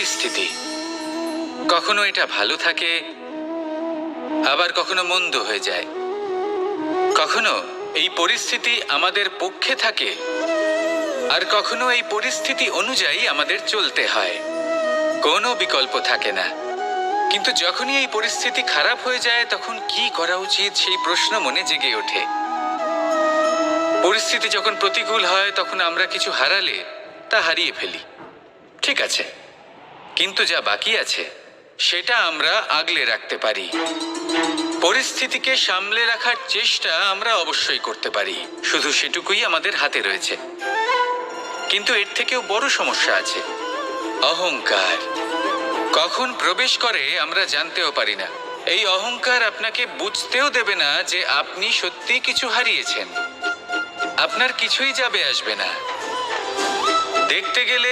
পরিস্থিতি। কখনো এটা ভালো থাকে, আবার কখনো মন্দ হয়ে যায়। কখনো এই পরিস্থিতি আমাদের পক্ষে থাকে, আর কখনো এই পরিস্থিতি অনুযায়ী আমাদের চলতে হয়। কোনো বিকল্প থাকে না। কিন্তু যখনই এই পরিস্থিতি খারাপ হয়ে যায়, তখন কি করা উচিত সেই প্রশ্ন মনে জেগে ওঠে। পরিস্থিতি যখন প্রতিকূল হয়, তখন আমরা কিছু হারালে তা হারিয়ে ফেলি, ঠিক আছে, কিন্তু যা বাকি আছে সেটা আমরা আগলে রাখতে পারি। পরিস্থিতিকে সামলে রাখার চেষ্টা আমরা অবশ্যই করতে পারি, শুধু সেটুকুই আমাদের হাতে রয়েছে। কিন্তু এর থেকেও বড় সমস্যা আছে, অহংকার। কখন প্রবেশ করে আমরা জানতেও পারি না। এই অহংকার আপনাকে বুঝতেও দেবে না যে আপনি সত্যি কিছু হারিয়েছেন। আপনার কিছুই যাবে আসবে না। দেখতে গেলে